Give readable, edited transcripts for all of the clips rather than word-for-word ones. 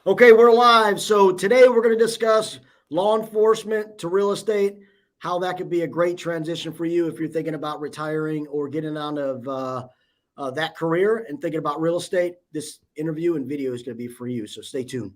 Okay, we're live. So today we're going to discuss law enforcement to real estate, how that could be a great transition for you if you're thinking about retiring or getting out of that career and thinking about real estate. This interview and video is going to be for you. So stay tuned.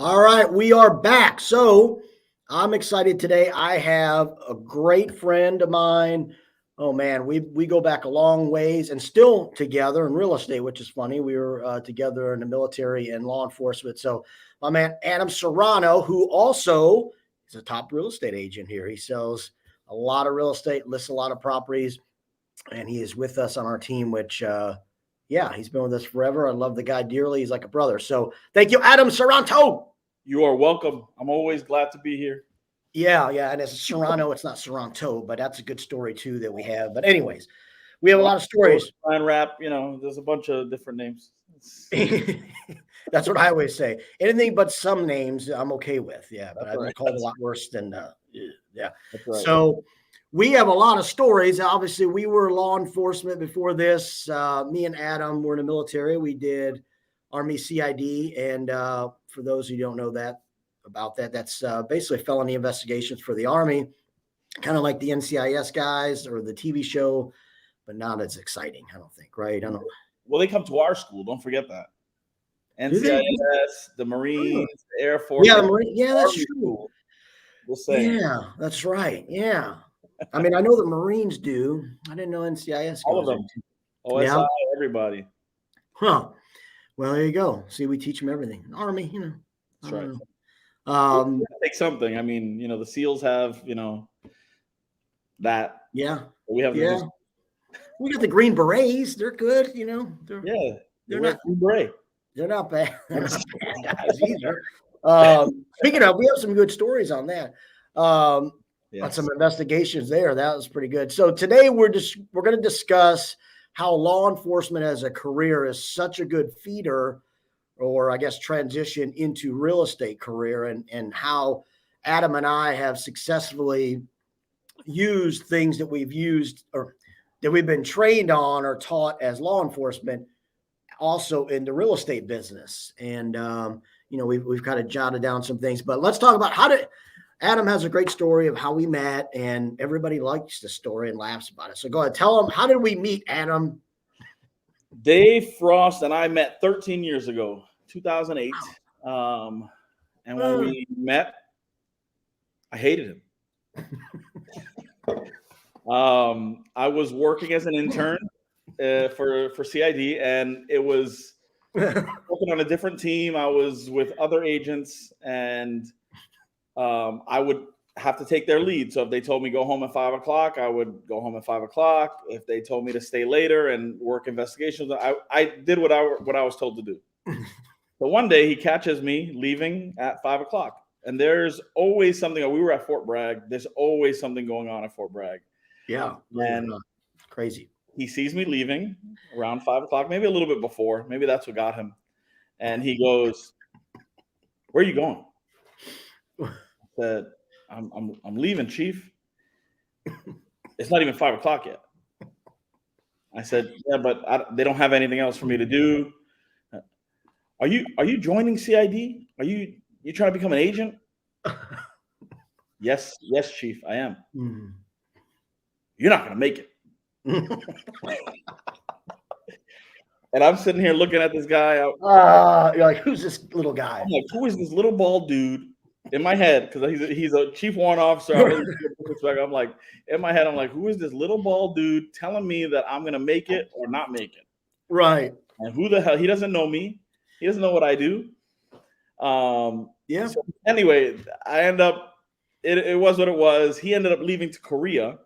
All right, we are back. So I'm excited today. I have a great friend of mine. Oh man, we go back a long ways and still together in real estate, which is funny. We were together in the military and law enforcement. So my man Adam Serrano, who also is a top real estate agent here. He sells a lot of real estate, lists a lot of properties, and he is with us on our team. Which, yeah, he's been with us forever. I love the guy dearly. He's like a brother. So thank you, Adam Serrano. You are welcome. I'm always glad to be here. Yeah, and it's Serrano. It's not Serrano, but that's a good story too that we have. But anyways, we have a lot of stories. Line rap, there's a bunch of different names. That's what I always say. Anything but some names I'm okay with. Yeah, but I've been called a lot worse than yeah. Right. So we have a lot of stories. Obviously, we were law enforcement before this. Me and Adam were in the military. We did Army CID, and for those who don't know about that, that's basically felony investigations for the Army, kind of like the NCIS guys or the TV show, but not as exciting, I don't think, right? I don't know. Well, they come to our school. Don't forget that. NCIS, the Marines, the Air Force. Yeah, that's true. Yeah, that's right. Yeah. I mean, I know the Marines do. I didn't know NCIS. All of them. OSI, everybody. Huh. Well, there you go. See, we teach them everything. Army, That's right. Take something. I mean, the SEALs have, that. Yeah. We have. Yeah. We got the Green Berets. They're good. They're not Green Beret. They're not bad. They're not bad guys either. Speaking of, we have some good stories on that. On some investigations there. That was pretty good. So today we're going to discuss how law enforcement as a career is such a good feeder, or I guess transition into real estate career, and how Adam and I have successfully used things that we've used or that we've been trained on or taught as law enforcement also in the real estate business. And, we've kind of jotted down some things, but let's talk about Adam has a great story of how we met, and everybody likes the story and laughs about it. So go ahead, tell them, how did we meet, Adam? Dave Frost and I met 13 years ago, 2008. And when we met, I hated him. I was working as an intern for CID, and it was working on a different team. I was with other agents, and I would have to take their lead. So if they told me go home at 5 o'clock, I would go home at 5 o'clock. If they told me to stay later and work investigations, I did what I was told to do. But one day he catches me leaving at 5 o'clock, and there's always something. We were at Fort Bragg. There's always something going on at Fort Bragg. Yeah, and crazy. He sees me leaving around 5 o'clock, maybe a little bit before. Maybe that's what got him. And he goes, "Where are you going?" I said, I'm leaving, Chief. It's not even 5 o'clock yet. I said, yeah, but they don't have anything else for me to do. Are you joining CID? Are you trying to become an agent? Yes, Chief, I am. Mm-hmm. You're not going to make it. And I'm sitting here looking at this guy. You're like, who's this little guy? I'm like, who is this little bald dude? In my head, because he's a chief warrant officer. I'm like, in my head, I'm like, who is this little bald dude telling me that I'm going to make it or not make it? Right. And who the hell? He doesn't know me. He doesn't know what I do. Yeah. So anyway, I end up it was what it was. He ended up leaving to Korea.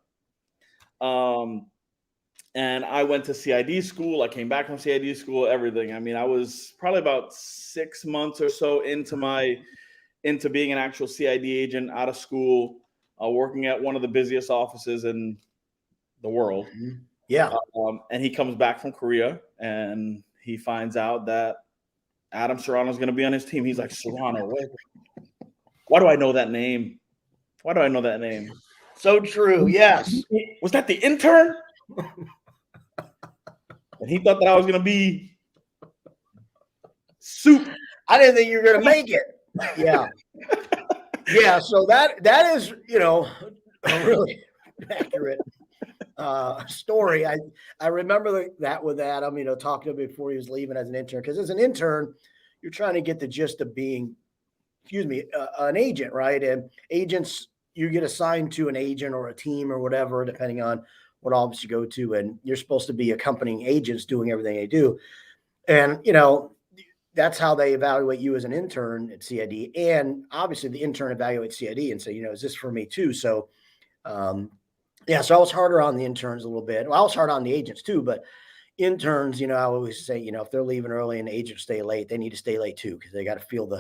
And I went to CID school. I came back from CID school, everything. I mean, I was probably about 6 months or so into being an actual CID agent out of school, working at one of the busiest offices in the world. Yeah. And he comes back from Korea and he finds out that Adam Serrano is going to be on his team. He's like, Serrano, why do I know that name? Why do I know that name? So true. Yes. Was that the intern? And he thought that I was going to be soup. I didn't think you were going to make it. Yeah. Yeah. So that is, a really accurate story. I remember that with Adam, talking to him before he was leaving as an intern, because as an intern, you're trying to get the gist of being, an agent, right? And agents, you get assigned to an agent or a team or whatever, depending on what office you go to, and you're supposed to be accompanying agents doing everything they do. And, that's how they evaluate you as an intern at CID. And obviously the intern evaluates CID and say, is this for me too? So, so I was harder on the interns a little bit. Well, I was hard on the agents too, but interns, I always say, if they're leaving early and the agents stay late, they need to stay late too, because they got to feel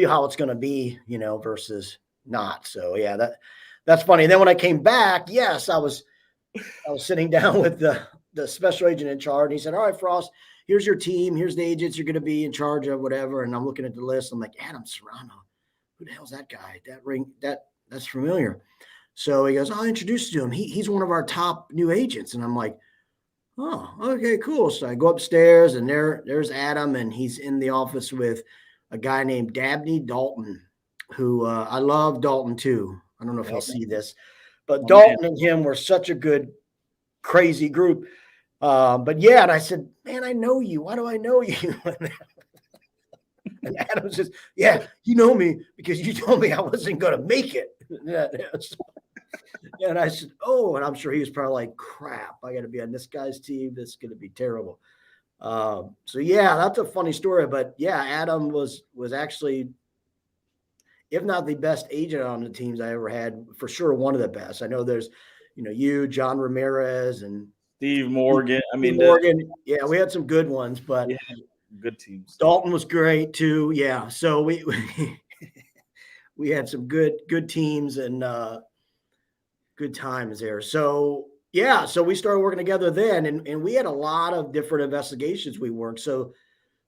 how it's going to be, versus not. So yeah, that's funny. And then when I came back, yes, I was sitting down with the special agent in charge, and he said, all right, Frost, here's your team. Here's the agents you're going to be in charge of, whatever. And I'm looking at the list. I'm like, Adam Serrano, who the hell's that guy? That's familiar. So he goes, I'll introduce you to him. He's one of our top new agents. And I'm like, oh, okay, cool. So I go upstairs, and there's Adam, and he's in the office with a guy named Dabney Dalton, who I love Dalton too. I don't know if he'll see this, but Dalton and him were such a good, crazy group. But yeah, and I said, man, I know you. Why do I know you? And Adam says, yeah, you know me because you told me I wasn't going to make it. And I said, oh, and I'm sure he was probably like, crap, I got to be on this guy's team. This is going to be terrible. So yeah, that's a funny story. But yeah, Adam was actually, if not the best agent on the teams I ever had, for sure one of the best. I know there's, you, John Ramirez, and Steve Morgan. Morgan. Yeah, we had some good ones, but good teams. Dalton was great too. Yeah. So we we had some good teams and good times there. So yeah, so we started working together then, and we had a lot of different investigations we worked. So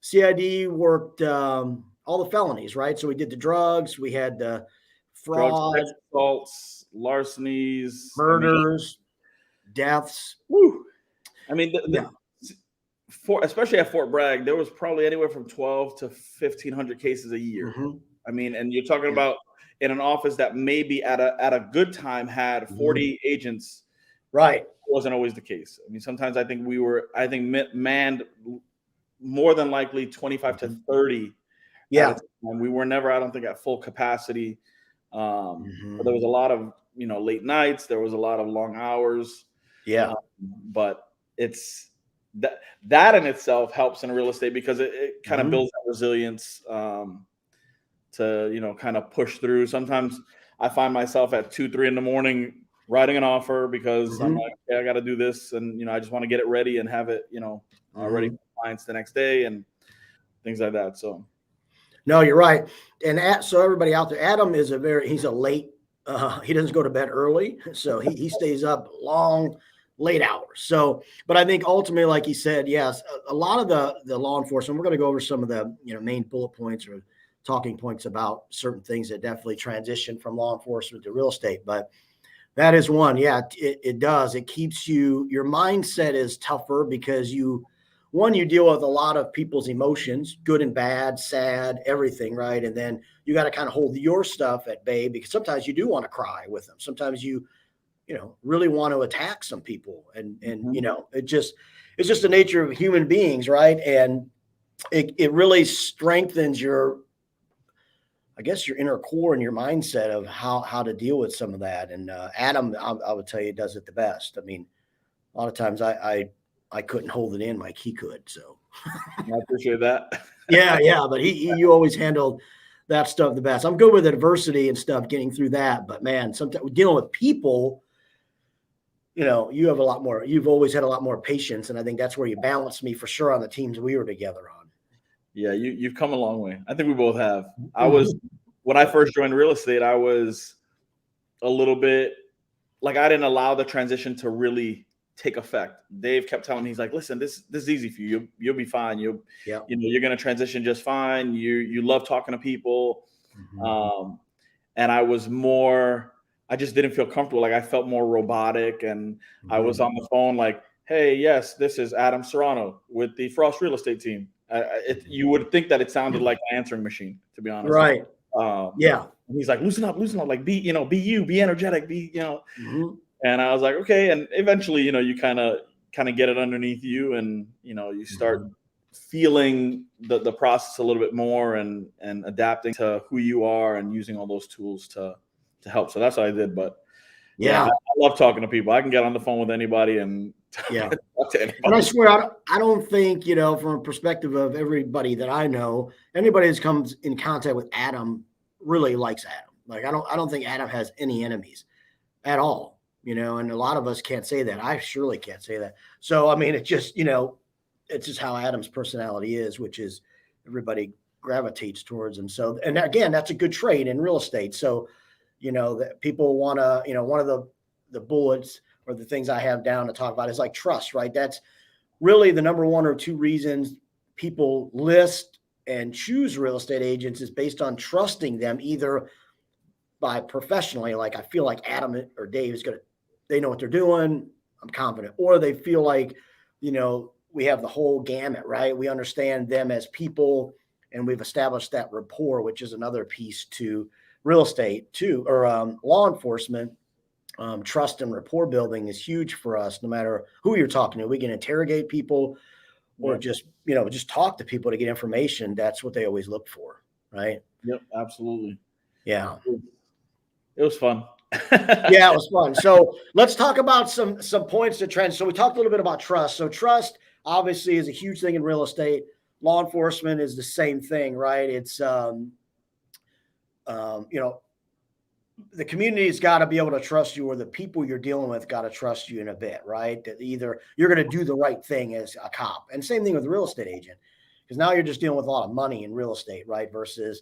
CID worked all the felonies, right? So we did the drugs, we had the fraud, drugs, assaults, larcenies, murders, deaths. Woo. I mean, especially at Fort Bragg, there was probably anywhere from 12 to 1,500 cases a year. Mm-hmm. I mean, and you're talking about in an office that maybe at a good time had 40 agents. Right. It wasn't always the case. I mean, sometimes I think manned more than likely 25 to 30. Yeah. And we were never, I don't think, at full capacity. But there was a lot of, late nights. There was a lot of long hours. Yeah. But it's that in itself helps in real estate because it kind of builds that resilience to, kind of push through. Sometimes I find myself at 2-3 in the morning writing an offer because I'm like, I got to do this. And, I just want to get it ready and have it, ready for clients the next day and things like that. So. No, you're right. And so everybody out there, Adam is he's a late, he doesn't go to bed early. So he stays up late hours. So, but I think ultimately, like he said, yes, a lot of the law enforcement, we're going to go over some of the, main bullet points or talking points about certain things that definitely transition from law enforcement to real estate. But that is one. Yeah, it does. It keeps your mindset is tougher because you deal with a lot of people's emotions, good and bad, sad, everything, right? And then you got to kind of hold your stuff at bay because sometimes you do want to cry with them. Sometimes you really want to attack some people. And it's just the nature of human beings, right? And it really strengthens your inner core and your mindset of how to deal with some of that. And Adam, I would tell you, does it the best. I mean, a lot of times I couldn't hold it in like he could. So I appreciate that. yeah. But you always handled that stuff the best. I'm good with adversity and stuff, getting through that. But man, sometimes dealing with people, you have a lot more. You've always had a lot more patience, and I think that's where you balanced me for sure on the teams we were together on. Yeah, you've come a long way. I think we both have. When I first joined real estate, I was a little bit like I didn't allow the transition to really take effect. Dave kept telling me, he's like, listen, this is easy for you. You'll be fine. You're going to transition just fine. You love talking to people. And I just didn't feel comfortable. Like I felt more robotic, and I was on the phone like, hey, yes, this is Adam Serrano with the Frost Real Estate team. You would think that it sounded like an answering machine, to be honest. Right. And he's like, loosen up, like be you, be energetic, And I was like, okay. And eventually, you kind of get it underneath you, and you start feeling the process a little bit more, and adapting to who you are and using all those tools to help. So that's what I did. But I love talking to people. I can get on the phone with anybody and talk to anybody. And I swear, I don't think, from a perspective of everybody that I know, anybody that comes in contact with Adam really likes Adam. Like I don't think Adam has any enemies at all, and a lot of us can't say that. I surely can't say that. So, I mean, it's just, it's just how Adam's personality is, which is everybody gravitates towards him. So, and again, that's a good trait in real estate. So, that people want to, one of the bullets or the things I have down to talk about is like trust, right? That's really the number one or two reasons people list and choose real estate agents is based on trusting them, either by professionally, like I feel like Adam or Dave they know what they're doing, I'm confident, or they feel like, we have the whole gamut, right? We understand them as people, and we've established that rapport, which is another piece to real estate too, or law enforcement. Trust and rapport building is huge for us. No matter who you're talking to, we can interrogate people or just talk to people to get information. That's what they always look for, right? Yep, absolutely. Yeah, it was fun. Yeah, it was fun. So let's talk about some points to trend. So we talked a little bit about trust. So trust obviously is a huge thing in real estate. Law enforcement is the same thing, right? It's the community's got to be able to trust you, or the people you're dealing with got to trust you in a bit, right? That either you're going to do the right thing as a cop, and same thing with a real estate agent, because now you're just dealing with a lot of money in real estate, right? Versus,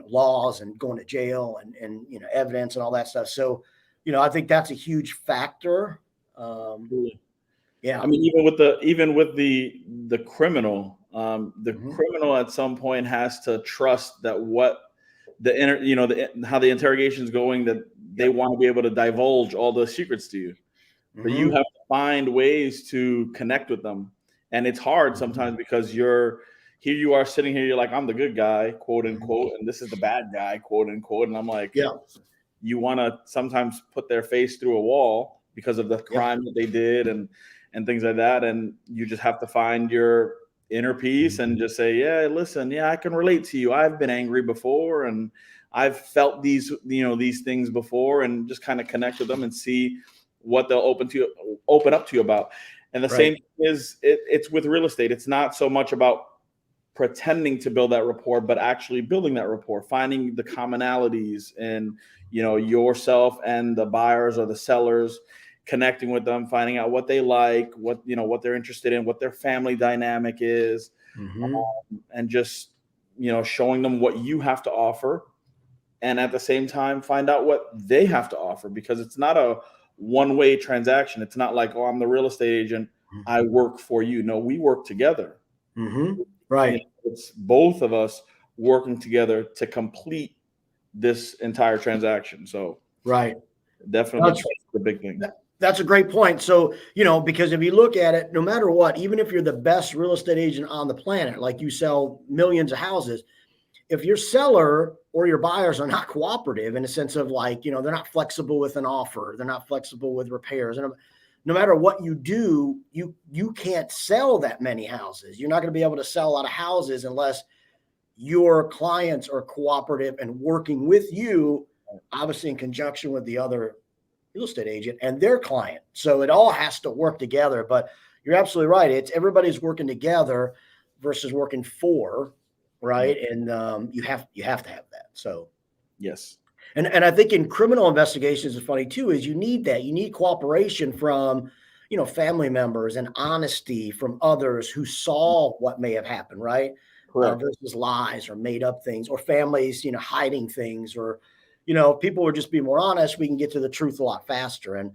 laws and going to jail and evidence and all that stuff. So, I think that's a huge factor. Yeah. I mean, even with the criminal, criminal at some point has to trust that how the interrogation is going, that they want to be able to divulge all the secrets to you. But you have to find ways to connect with them. And it's hard sometimes because you are sitting here, you're like, I'm the good guy, quote unquote, and this is the bad guy, quote unquote. And I'm like, you want to sometimes put their face through a wall because of the crime that they did and things like that. And you just have to find your inner peace and just say, yeah, listen, I can relate to you. I've been angry before, and I've felt these things before, and just kind of connect with them and see what they'll open up to you about. And the same is it's with real estate. It's not so much about pretending to build that rapport, but actually building that rapport, finding the commonalities in, yourself and the buyers or the sellers, connecting with them, finding out what they like, what they're interested in, what their family dynamic is, and just, showing them what you have to offer. And at the same time, find out what they have to offer, because it's not a one-way transaction. It's not like, oh, I'm the real estate agent, I work for you. No, we work together. Right. It's both of us working together to complete this entire transaction. So definitely that's the big thing. That's a great point. So, because if you look at it, no matter what, even if you're the best real estate agent on the planet, like you sell millions of houses, if your seller or your buyers are not cooperative in a sense of like, they're not flexible with an offer, they're not flexible with repairs, and no matter what you do, you can't sell that many houses. You're not going to be able to sell a lot of houses unless your clients are cooperative and working with you, obviously in conjunction with the other real estate agent and their client. So it all has to work together. But you're absolutely right. It's everybody's working together versus working for right? And you have to have that. So yes. And I think in criminal investigations is funny too, is you need that. You need cooperation from, family members and honesty from others who saw what may have happened, right? Versus lies or made up things, or families, hiding things, or, people would just be more honest. We can get to the truth a lot faster. And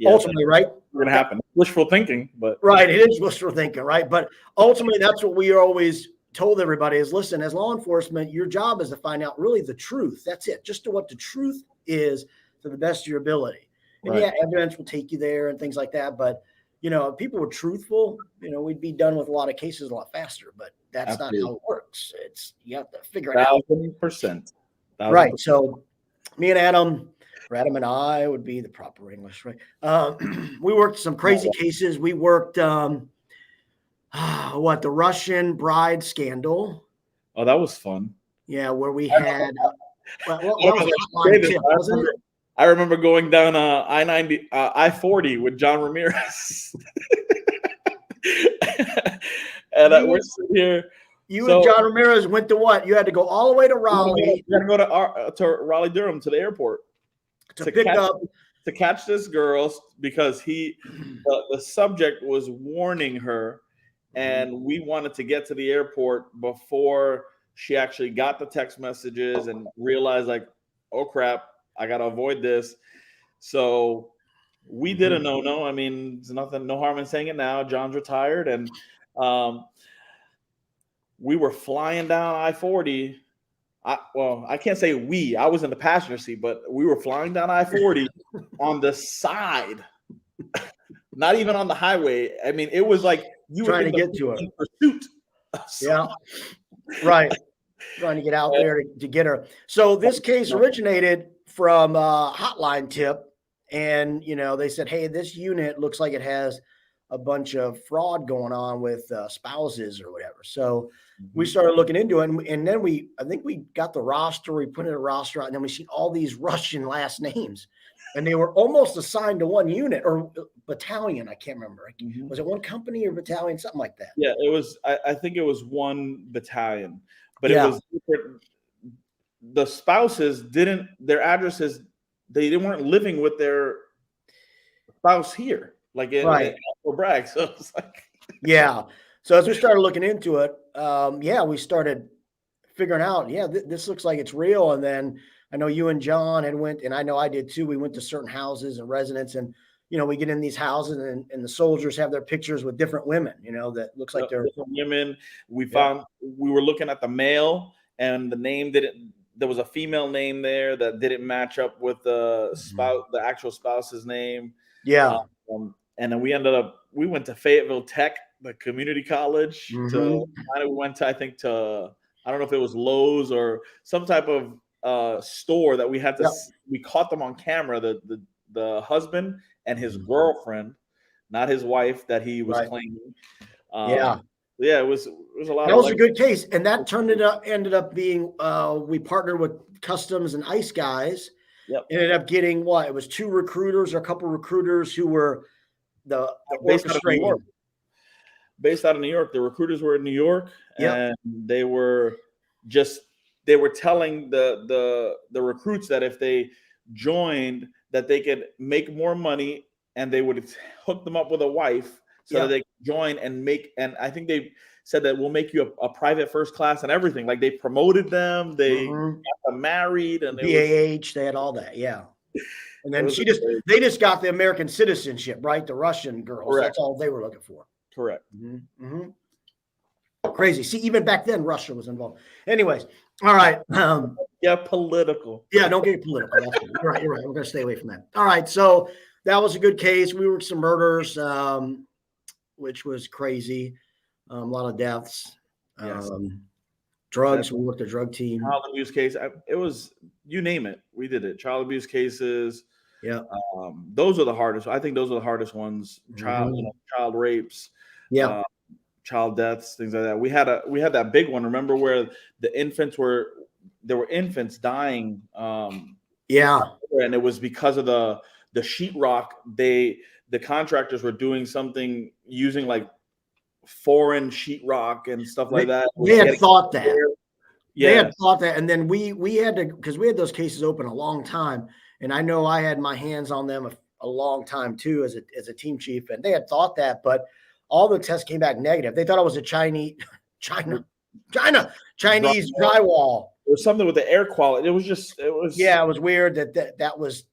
ultimately, right? Going to happen. Wishful thinking, but right. It is wishful thinking, right? But ultimately, that's what we always told everybody is, listen, as law enforcement, your job is to find out really the truth. That's it. Just to what the truth is to the best of your ability. And yeah, evidence will take you there and things like that. But, if people were truthful, we'd be done with a lot of cases a lot faster. But that's not how it works. You have to figure it out. 1,000%. Right. So me and Adam, or Adam and I would be the proper English, right? We worked some crazy cases. We worked the Russian bride scandal. Oh, that was fun. Yeah, where we had wasn't it? I remember going down I-90, I-40 with John Ramirez. And we're sitting here. You and John Ramirez went to what? You had to go all the way to Raleigh. You had to go to Raleigh, Durham, to the airport to catch this girl, because the subject was warning her, and we wanted to get to the airport before she actually got the text messages and realized, like, oh crap, I gotta avoid this. So we did a no. I mean, there's no harm in saying it now. John's retired, and we were flying down I-40. I can't say we. I was in the passenger seat, but we were flying down I-40 on the side, not even on the highway. I mean, it was like you trying were to get to her. In pursuit. Yeah, right. Trying to get out there to get her. So this case originated from a hotline tip, and they said, "Hey, this unit looks like it has a bunch of fraud going on with spouses or whatever." So we started looking into it, and then I think we got the roster. We put in a roster out, and then we see all these Russian last names, and they were almost assigned to one unit or battalion. I can't remember. Was it one company or battalion, something like that? Yeah, it was. I think it was one battalion, but it was different. The spouses their addresses, they weren't living with their spouse here, like in Bragg. So it's like, yeah. So as we started looking into it, we started figuring out, this looks like it's real. And then I know you and John had went, and I know I did too. We went to certain houses and residents, and we get in these houses, and the soldiers have their pictures with different women, that looks like they're different women. We found we were looking at the mail, and the name didn't. There was a female name there that didn't match up with the spouse, the actual spouse's name. Yeah. And then we went to Fayetteville Tech, the community college. We went to, I don't know if it was Lowe's or some type of store that we had to. We caught them on camera. The husband and his girlfriend, not his wife, that he was claiming. Yeah, it was a lot. That was a good case, and that ended up being we partnered with Customs and ICE guys. Ended up getting what? It was two recruiters or a couple recruiters who were based out of New York. Based out of New York, the recruiters were in New York, and they were telling the recruits that if they joined, that they could make more money, and they would hook them up with a wife. So that they could join and I think they said that we'll make you a private first class and everything. Like, they promoted them, they got them married, and BAH, they had all that, And then they just got the American citizenship, right? The Russian girls. Correct. That's all they were looking for. Correct. Crazy. See, even back then, Russia was involved. Anyways, all right. Political. Yeah, don't get political. That's good. You're right. We're going to stay away from that. All right. So that was a good case. We worked some murders. Which was crazy. A lot of deaths. Drugs. We worked a drug team. Child abuse case. It was, you name it, we did it. Child abuse cases. Yeah. Those are the hardest. I think those are the hardest ones. Child rapes. Yeah. Child deaths, things like that. We had that big one. Remember where there were infants dying. And it was because of the sheetrock. The contractors were doing something using like foreign sheetrock and stuff like that. They had thought that. They had thought that, and then we had to, because we had those cases open a long time, and I know I had my hands on them a long time too as a team chief, and they had thought that, but all the tests came back negative. They thought it was a Chinese drywall. It was something with the air quality. It was it was weird that was,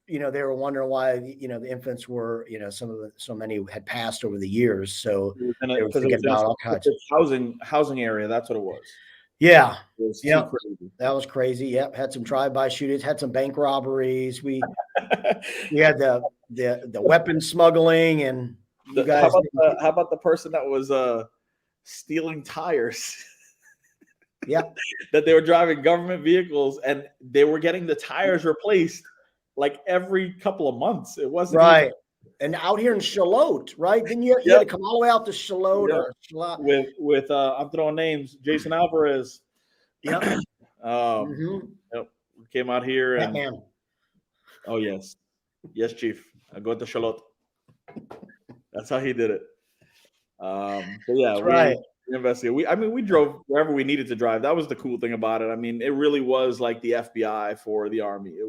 they were wondering why, the infants were, so many had passed over the years. So they were thinking about all kinds of housing area. That's what it was. Yeah. That was crazy. Yep. Had some drive-by shootings, had some bank robberies. We had the weapon smuggling, and you guys. How about the person that was stealing tires? Yeah. That they were driving government vehicles and they were getting the tires replaced like every couple of months. It wasn't right. And out here in Charlotte, right? Then you had to come all the way out to Charlotte or with I'm throwing names, Jason Alvarez. Yep. Yep. Came out here and Batman. Oh yes, Chief. I go to Charlotte. That's how he did it. But yeah, right. We investigated. We drove wherever we needed to drive. That was the cool thing about it. I mean, it really was like the FBI for the Army. It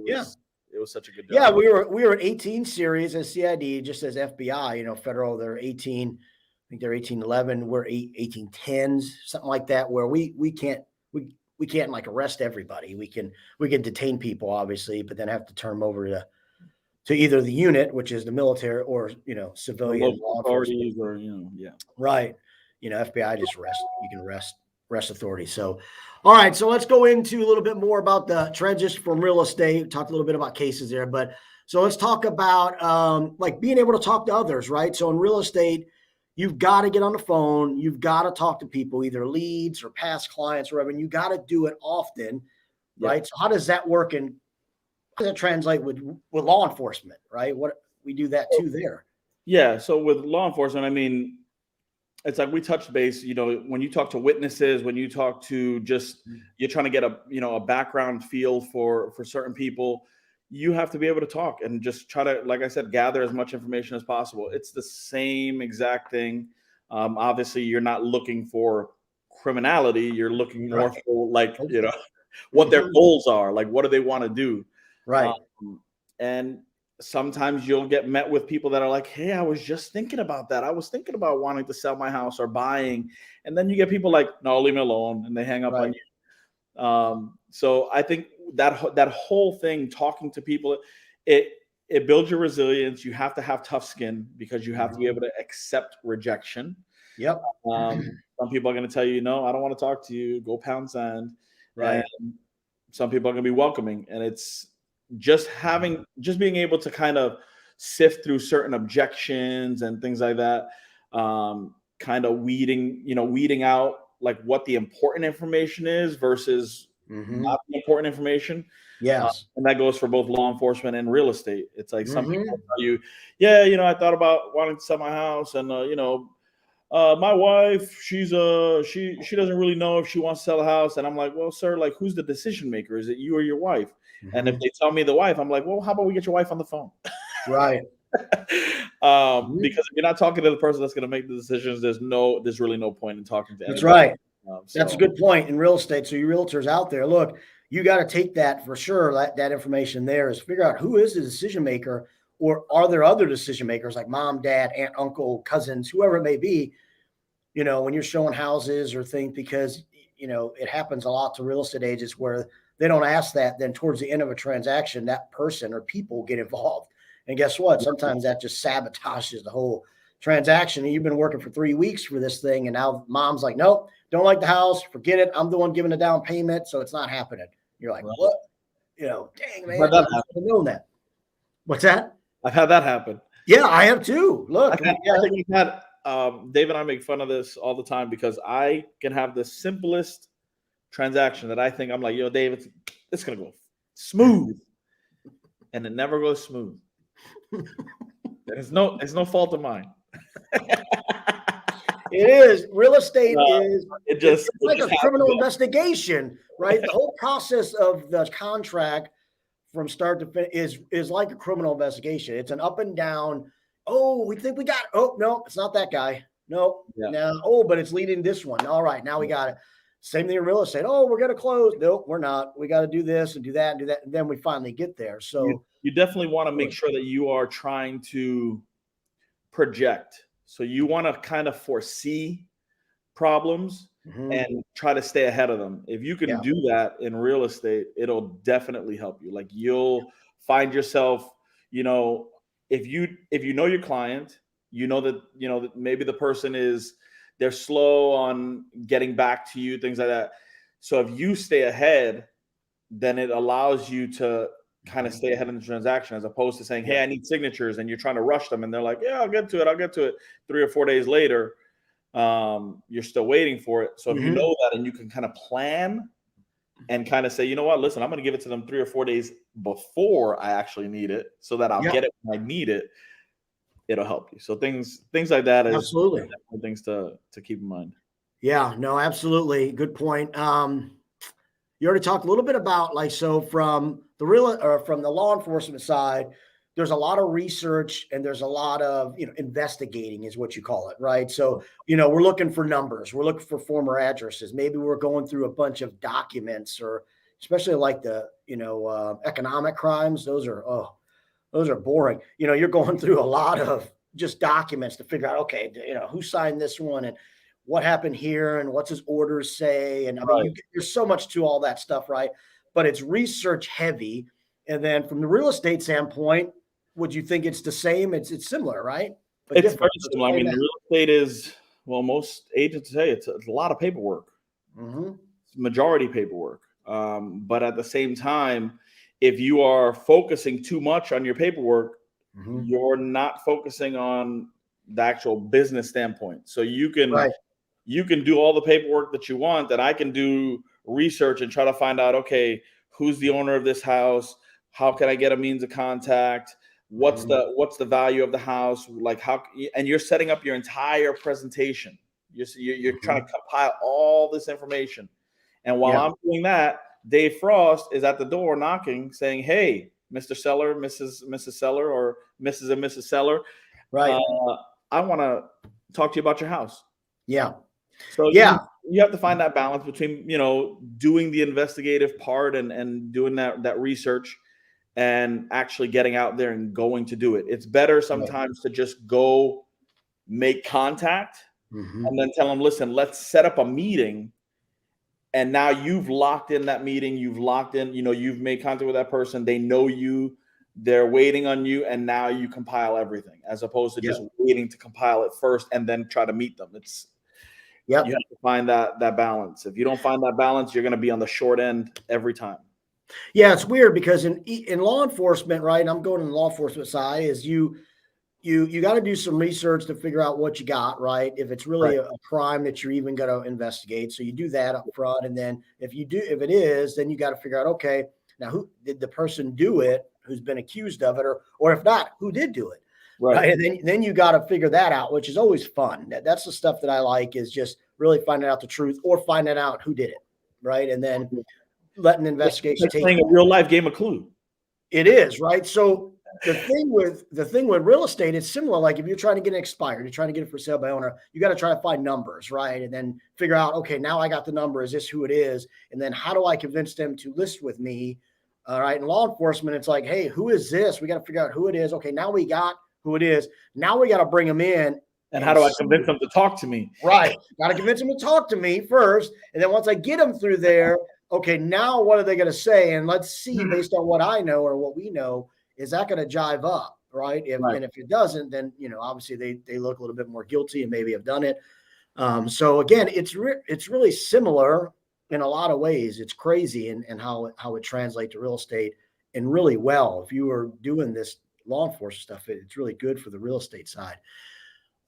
was such a good job. Yeah, we were at 18 series as CID, just as FBI, federal, they're 18. I think they're 1811. We're 1810s, something like that, where we can't like arrest everybody. We can detain people, obviously, but then have to turn them over to either the unit, which is the military, or civilian law authorities, or right. FBI just arrest. You can arrest authority. So, all right. So let's go into a little bit more about the transition from real estate. Talked a little bit about cases there, but so let's talk about like being able to talk to others, right? So in real estate, you've got to get on the phone. You've got to talk to people, either leads or past clients or whatever. And you got to do it often, right? So how does that work, and how does that translate with law enforcement, right? What we do that too there. Yeah. So with law enforcement, I mean, it's like we touched base, when you talk to witnesses, when you talk to you're trying to get a background feel for certain people, you have to be able to talk and just try to, like I said, gather as much information as possible. It's the same exact thing. Obviously, you're not looking for criminality. You're looking more for what their goals are. Like, what do they want to do? Right. And sometimes you'll get met with people that are like, hey, I was just thinking about that. I was thinking about wanting to sell my house or buying. And then you get people like, no, leave me alone. And they hang up on you. So I think that whole thing, talking to people, it builds your resilience. You have to have tough skin because you have to be able to accept rejection. Yep. Some people are going to tell you, no, I don't want to talk to you. Go pound sand. Right. And some people are going to be welcoming. And it's just being able to kind of sift through certain objections and things like that, kind of weeding out like what the important information is versus not the important information. Yes. And that goes for both law enforcement and real estate. It's like some people tell you, I thought about wanting to sell my house, and my wife, she doesn't really know if she wants to sell a house. And I'm like, well, sir, like, who's the decision maker? Is it you or your wife? And if they tell me the wife, I'm like, well, how about we get your wife on the phone? Right. Because if you're not talking to the person that's going to make the decisions, there's really no point in talking to anybody. That's right. That's a good point in real estate. So you realtors out there, look, you got to take that for sure. That information there is figure out who is the decision maker, or are there other decision makers like mom, dad, aunt, uncle, cousins, whoever it may be, when you're showing houses or things, because, it happens a lot to real estate agents where they don't ask that. Then towards the end of a transaction, that person or people get involved. And guess what? Sometimes that just sabotages the whole transaction. And you've been working for 3 weeks for this thing. And now mom's like, nope, don't like the house. Forget it. I'm the one giving the down payment. So it's not happening. You're like, what? Dang, man. I've known that. What's that? I've had that happen. Yeah, I have too. Look. I think we've had Dave and I make fun of this all the time because I can have the simplest transaction that I think I'm like, Dave, it's gonna go smooth, and it never goes smooth. It's no fault of mine. It is. Real estate is it's like a criminal investigation, right? The whole process of the contract from start to finish is like a criminal investigation. It's an up and down. Oh, we think we got. Oh no, it's not that guy. No, no. Oh, but it's leading this one. All right, now we got it. Same thing in real estate. Oh, we're going to close. Nope, we're not. We got to do this and do that and do that. And then we finally get there. So you definitely want to make sure that you are trying to project. So you want to kind of foresee problems and try to stay ahead of them. If you can do that in real estate, it'll definitely help you. Like you'll find yourself, if you know your client, that maybe the person they're slow on getting back to you, things like that. So if you stay ahead, then it allows you to kind of stay ahead in the transaction, as opposed to saying, hey, I need signatures, and you're trying to rush them. And they're like, yeah, I'll get to it. 3 or 4 days later, you're still waiting for it. So if you know that, and you can kind of plan and kind of say, you know what, listen, I'm going to give it to them 3 or 4 days before I actually need it, so that I'll get it when I need it. It'll help you. So things like that is absolutely things to keep in mind. Yeah, no, absolutely. Good point. You already talked a little bit about from the law enforcement side, there's a lot of research and there's a lot of, investigating is what you call it, right? So, we're looking for numbers. We're looking for former addresses. Maybe we're going through a bunch of documents, or especially like the, economic crimes. Those are boring. You're going through a lot of just documents to figure out, okay, who signed this one and what happened here and what's his orders say. And I mean, there's so much to all that stuff, right? But it's research heavy. And then from the real estate standpoint, would you think it's the same? It's similar, right? But it's very similar. I mean, real estate is, most agents say it's a lot of paperwork. It's majority paperwork. But at the same time, if you are focusing too much on your paperwork, you're not focusing on the actual business standpoint. So you can do all the paperwork that you want, that I can do research and try to find out, okay, who's the owner of this house? How can I get a means of contact? What's the value of the house? Like and you're setting up your entire presentation. You're trying to compile all this information. And while I'm doing that, Dave Frost is at the door knocking, saying, hey, Mr. Seller, Mrs. Seller, or Mrs. and Mrs. Seller, right? I want to talk to you about your house. Yeah. So you have to find that balance between, doing the investigative part and doing that research, and actually getting out there and going to do it. It's better sometimes to just go make contact and then tell them, listen, let's set up a meeting. And now you've locked in that meeting. You've locked in, you've made contact with that person. They know you. They're waiting on you. And now you compile everything, as opposed to just waiting to compile it first and then try to meet them. You have to find that balance. If you don't find that balance, you're going to be on the short end every time. Yeah, it's weird because in law enforcement, right? And I'm going in the law enforcement side, is you got to do some research to figure out what you got, right? If it's really a crime that you're even going to investigate. So you do that up front. And then if it is, then you got to figure out, okay, now who did the person do it who's been accused of it, or if not, who did do it? Right. And then you got to figure that out, which is always fun. That's the stuff that I like, is just really finding out the truth or finding out who did it. Right. And then letting the investigation take playing a real life game of Clue. It is, right? So the thing with real estate, it's similar. Like if you're trying to get it expired, you're trying to get it for sale by owner, you got to try to find numbers, right? And then figure out, okay, now I got the number. Is this who it is? And then how do I convince them to list with me? All right. In law enforcement, it's like, hey, who is this? We got to figure out who it is. Okay, now we got who it is. Now we got to bring them in. And how do I convince them to talk to me? Right. Got to convince them to talk to me first. And then once I get them through there, okay, now what are they going to say? And let's see, based on what I know or what we know, is that going to jive up, right? And if it doesn't, then, obviously they look a little bit more guilty and maybe have done it. So again, it's really similar in a lot of ways. It's crazy and how it translates to real estate, and really well. If you are doing this law enforcement stuff, it's really good for the real estate side.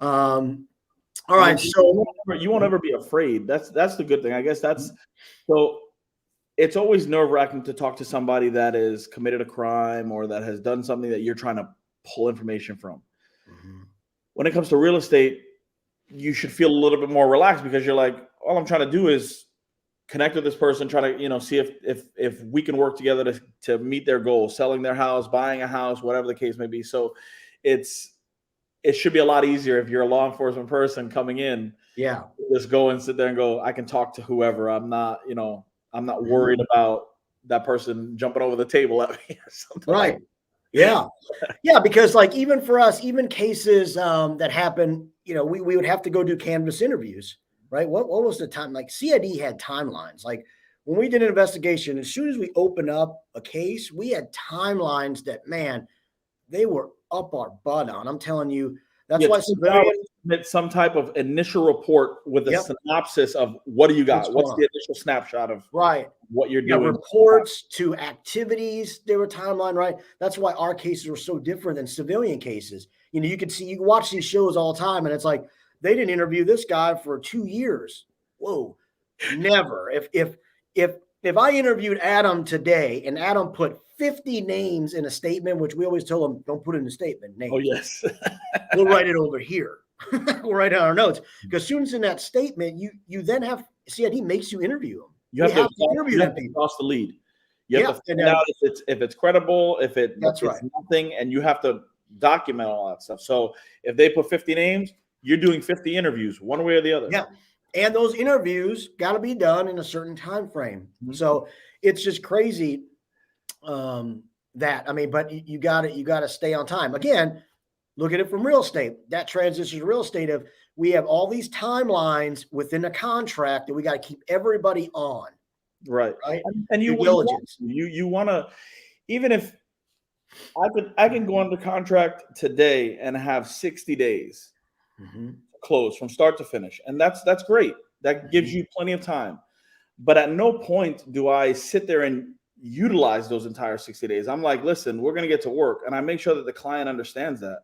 All right. So you won't ever be afraid. That's the good thing. I guess so. It's always nerve-wracking to talk to somebody that has committed a crime or that has done something that you're trying to pull information from. When it comes to real estate, you should feel a little bit more relaxed, because you're like, all I'm trying to do is connect with this person, try to, see if we can work together to meet their goals, selling their house, buying a house, whatever the case may be. So it's it should be a lot easier if you're a law enforcement person coming in. Yeah. Just go and sit there and go, I can talk to whoever. I'm not, I'm not worried about that person jumping over the table at me or something. Right. Like Yeah. Yeah. Because like, even for us, even cases that happen, we would have to go do canvas interviews, right? What was the time? Like CID had timelines. Like when we did an investigation, as soon as we opened up a case, we had timelines that, man, they were up our butt on. I'm telling you, that's why civilian submit some type of initial report with a synopsis of what do you got? What's the initial snapshot of what you're doing? Reports to activities, they were timeline, right? That's why our cases were so different than civilian cases. You can watch these shows all the time, and it's like they didn't interview this guy for 2 years. Whoa, never. If I interviewed Adam today and Adam put 50 names in a statement, which we always tell them, don't put in the statement names. Oh, yes. We'll write it over here. We'll write it on our notes. Because as soon as in that statement, you then have CID makes you interview them. You have to interview them. Cross the lead. You have to find out if it's credible, if it's nothing, and you have to document all that stuff. So if they put 50 names, you're doing 50 interviews, one way or the other. Yeah. And those interviews got to be done in a certain time frame. Mm-hmm. So it's just crazy but you got to stay on time. Again, look at it from real estate. That transition to real estate of we have all these timelines within a contract that we got to keep everybody on. Right. And you want to, even if I can go under contract today and have 60 days close from start to finish. And that's great. That gives you plenty of time. But at no point do I sit there and utilize those entire 60 days. I'm like, listen, we're going to get to work. And I make sure that the client understands that.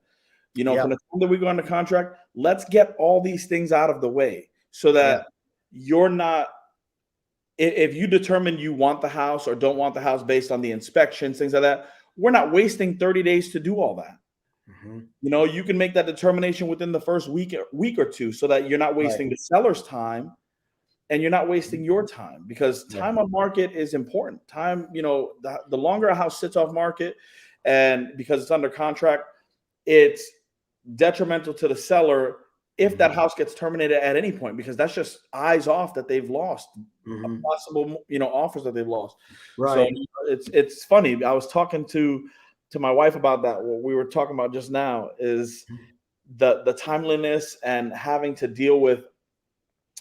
From the time that we go under contract, let's get all these things out of the way so that you're not, if you determine you want the house or don't want the house based on the inspections, things like that, we're not wasting 30 days to do all that. Mm-hmm. You can make that determination within the first week or two so that you're not wasting the seller's time and you're not wasting your time, because time on market is important. Time, the longer a house sits off market and because it's under contract, it's detrimental to the seller if that house gets terminated at any point, because that's just eyes off that they've lost possible, offers that they've lost. Right. So it's funny. I was talking to my wife about that. What we were talking about just now is the timeliness and having to deal with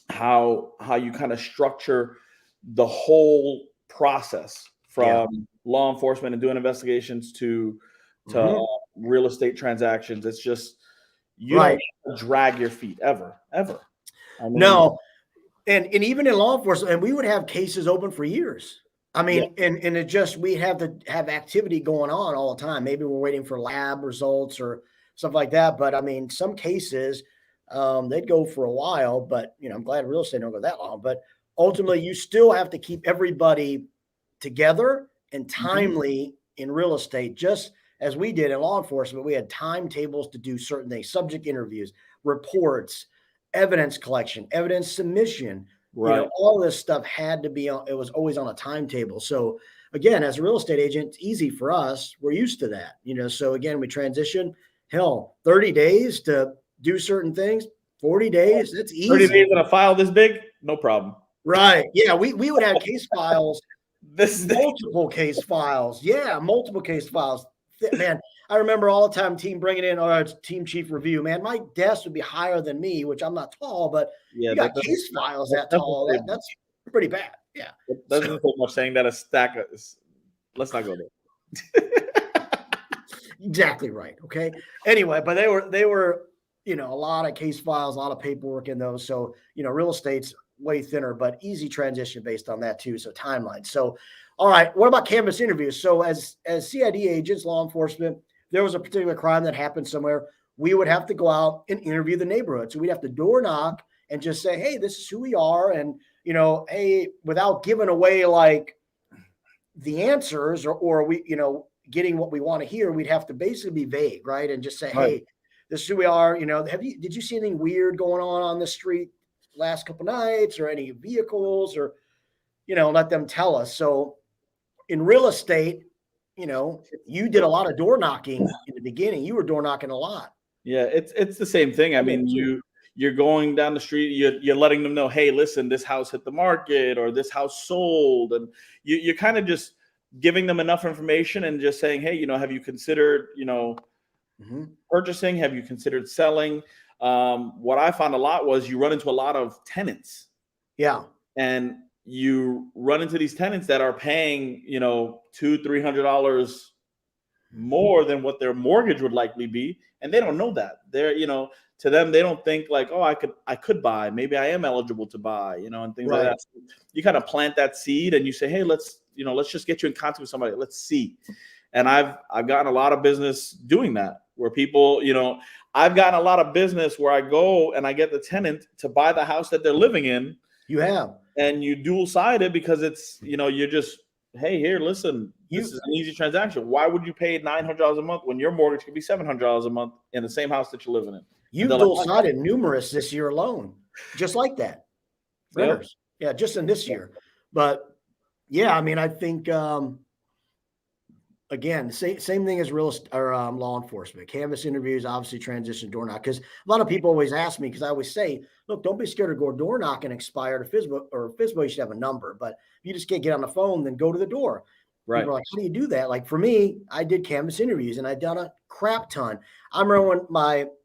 how you kind of structure the whole process from law enforcement and doing investigations to real estate transactions. It's just, you don't drag your feet ever. I mean, no. And even in law enforcement, and we would have cases open for years. I mean, and it just, we have to have activity going on all the time. Maybe we're waiting for lab results or stuff like that. But I mean, some cases, they'd go for a while, but I'm glad real estate don't go that long, but ultimately you still have to keep everybody together and timely in real estate, just as we did in law enforcement. We had timetables to do certain things, subject interviews, reports, evidence collection, evidence submission. All this stuff had to be on. It was always on a timetable. So again, as a real estate agent, it's easy for us. We're used to that, so again, we transition, 30 days to do certain things, 40 days. That's easy. 30 days in a file this big, no problem. Right. Yeah. We would have case files, multiple case files. Yeah. Multiple case files. Man, I remember all the time team bringing in, it's team chief review, man, my desk would be higher than me, which I'm not tall, but you got case files that tall. That's pretty bad. Yeah. That's so much saying that a stack of, let's not go there. Exactly right. Okay. Anyway, but they were, a lot of case files, a lot of paperwork in those. So, real estate's way thinner, but easy transition based on that too. So timeline. So, all right. What about canvas interviews? So as CID agents, law enforcement, there was a particular crime that happened somewhere. We would have to go out and interview the neighborhood. So we'd have to door knock and just say, hey, this is who we are. And, hey, without giving away like the answers or we, getting what we want to hear, we'd have to basically be vague, right? And just say, hey, this is who we are. Did you see anything weird going on the street last couple nights, or any vehicles, or, let them tell us. So in real estate, you did a lot of door knocking in the beginning. You were door knocking a lot. Yeah, it's the same thing. I mean, you're going down the street, you're letting them know, hey, listen, this house hit the market or this house sold, and you're kind of just giving them enough information and just saying, hey, have you considered, purchasing? Have you considered selling? What I found a lot was you run into a lot of tenants. Yeah. And you run into these tenants that are paying, $200-$300 more than what their mortgage would likely be, and they don't know that. They're, to them, they don't think like, oh, I could buy, maybe I am eligible to buy, and things like that. So you kind of plant that seed and you say, hey, let's just get you in contact with somebody. Let's see. And I've gotten a lot of business doing that, where people, I've gotten a lot of business where I go and I get the tenant to buy the house that they're living in. You have. And you dual side it because it's, you're just, hey, here, listen, this is an easy transaction. Why would you pay $900 a month when your mortgage could be $700 a month in the same house that you're living in? You've dual sided numerous this year alone, just like that. Yep. Yeah, just in this year. But yeah, I mean, I think again, same thing as law enforcement. Canvas interviews, obviously transition door knock. Because a lot of people always ask me, because I always say, look, don't be scared to go door knock and expire to FSBO, or FSBO, you should have a number. But if you just can't get on the phone, then go to the door. Right. People are like, how do you do that? Like for me, I did canvas interviews and I'd done a crap ton. I remember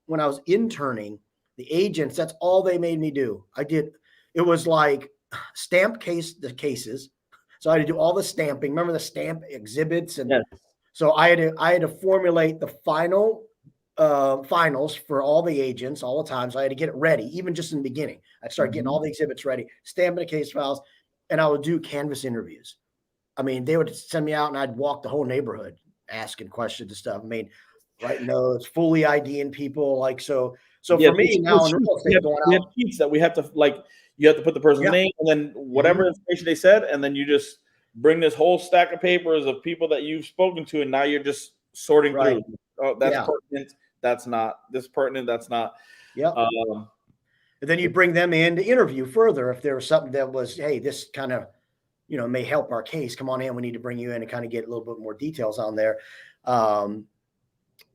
when I was interning, the agents, that's all they made me do. It was like stamp the cases. So I had to do all the stamping. Remember the stamp exhibits? And so I had to formulate the finals for all the agents all the time. So I had to get it ready, even just in the beginning. I'd start getting all the exhibits ready, stamping the case files, and I would do canvas interviews. I mean, they would send me out and I'd walk the whole neighborhood asking questions and stuff. I mean, writing notes, fully IDing people. Like, so for me now in real estate going out. We have sheets that we have to, like, you have to put the person's name and then whatever information they said. And then you just bring this whole stack of papers of people that you've spoken to. And now you're just sorting through. Oh, that's pertinent. That's not this pertinent. That's not. Yeah. And then you bring them in to interview further. If there was something that was, hey, this kind of, may help our case. Come on in. We need to bring you in and kind of get a little bit more details on there.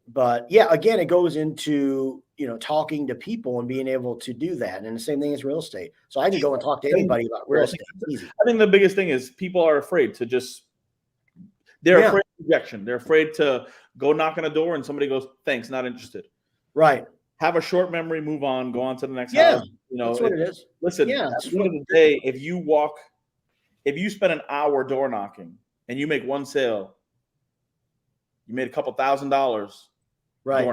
But yeah, again, it goes into, talking to people and being able to do that. And the same thing as real estate. So I can go and talk to anybody about real estate. It's easy. I think the biggest thing is people are afraid to they're afraid of rejection. They're afraid to go knock on a door and somebody goes, thanks, not interested. Right. Have a short memory, move on, go on to the next house. That's what it is. Listen, at the end of the day, if you spend an hour door knocking and you make one sale, you made a couple $1,000. Right.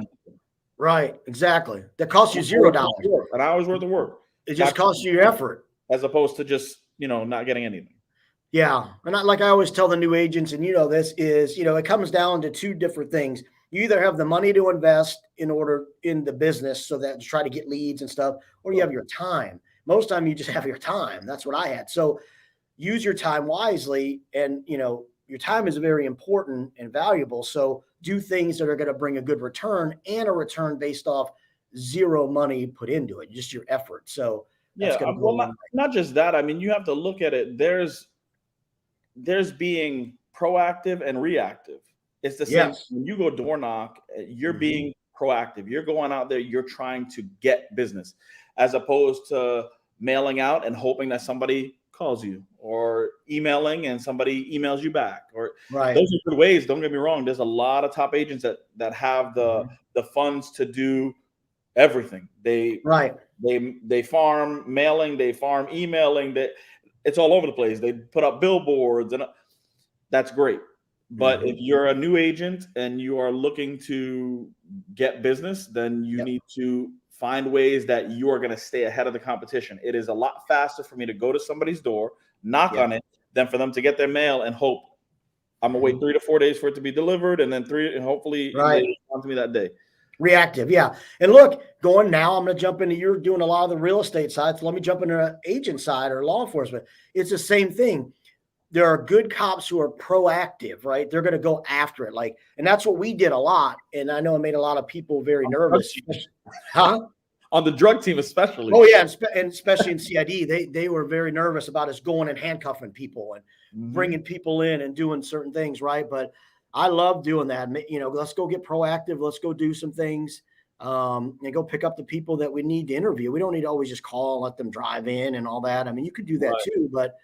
Right. Exactly. That costs you $0. An hour's worth of work. It just costs you your effort. As opposed to just, not getting anything. Yeah. And like I always tell the new agents, and this is, it comes down to two different things. You either have the money to invest in the business so that to try to get leads and stuff, or you have your time. Most time you just have your time. That's what I had. So use your time wisely. And, your time is very important and valuable. So do things that are going to bring a good return, and a return based off zero money put into it, just your effort. So not just that. I mean, you have to look at it. There's being proactive and reactive. It's the same. When you go door knock, you're being proactive. You're going out there, you're trying to get business, as opposed to mailing out and hoping that somebody calls you, or emailing and somebody emails you back. Or those are good ways. Don't get me wrong. There's a lot of top agents that have the funds to do everything. They farm mailing, they farm emailing, it's all over the place. They put up billboards, and that's great. But if you're a new agent and you are looking to get business, then you need to find ways that you are going to stay ahead of the competition. It is a lot faster for me to go to somebody's door, knock on it, than for them to get their mail and hope I'm going to wait 3 to 4 days for it to be delivered, and then hopefully they respond to me that day. Reactive, yeah. And look, I'm going to jump into, you're doing a lot of the real estate side, so let me jump into the agent side or law enforcement. It's the same thing. There are good cops who are proactive, right? They're going to go after it. And that's what we did a lot. And I know it made a lot of people very nervous. On the drug team, especially. Oh yeah. And especially in CID, they were very nervous about us going and handcuffing people and bringing people in and doing certain things. Right. But I love doing that. Let's go get proactive. Let's go do some things. and go pick up the people that we need to interview. We don't need to always just call and let them drive in and all that. I mean, you could do that too, but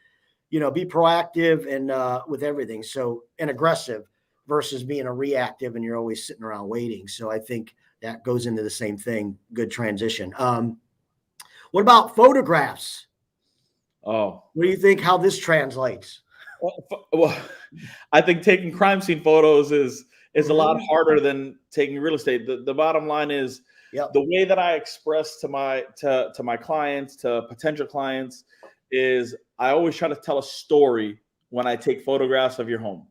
be proactive and with everything. So, and aggressive versus being a reactive and you're always sitting around waiting. So I think that goes into the same thing. Good transition. What about photographs? Oh, what do you think how this translates? Well, I think taking crime scene photos is a lot harder than taking real estate. The bottom line is the way that I express to my clients, to potential clients, is I always try to tell a story when I take photographs of your home.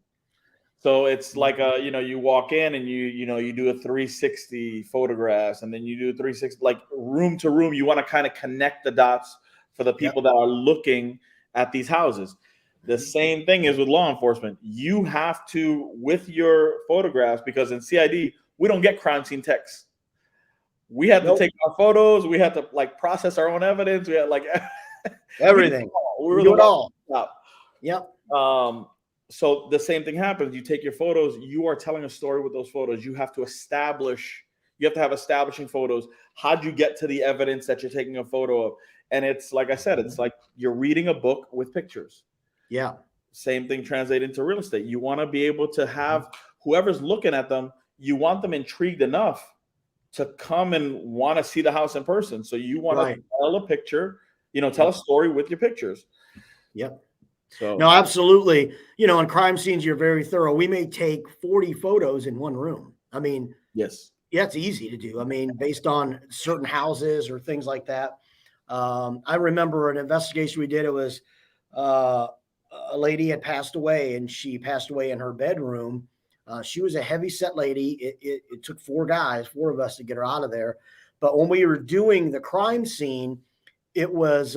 So it's like you walk in and you do a 360 photographs, and then you do a 360 like room to room. You want to kind of connect the dots for the people that are looking at these houses. The same thing is with law enforcement. You have to, with your photographs, because in CID, we don't get crime scene texts. We have to take our photos. We have to process our own evidence. We had everything. We do it all. Yep. So the same thing happens. You take your photos. You are telling a story with those photos. You have to have establishing photos. How'd you get to the evidence that you're taking a photo of? And it's like I said, it's like you're reading a book with pictures. Yeah. Same thing translated into real estate. You want to be able to have whoever's looking at them, you want them intrigued enough to come and want to see the house in person. So you want to tell a picture, tell a story with your pictures. Yep. So no, absolutely. On crime scenes, you're very thorough. We may take 40 photos in one room. I mean, yes. Yeah, it's easy to do. I mean, based on certain houses or things like that. I remember an investigation we did. It was a lady had passed away, and she passed away in her bedroom. She was a heavy set lady. It took four of us to get her out of there. But when we were doing the crime scene, it was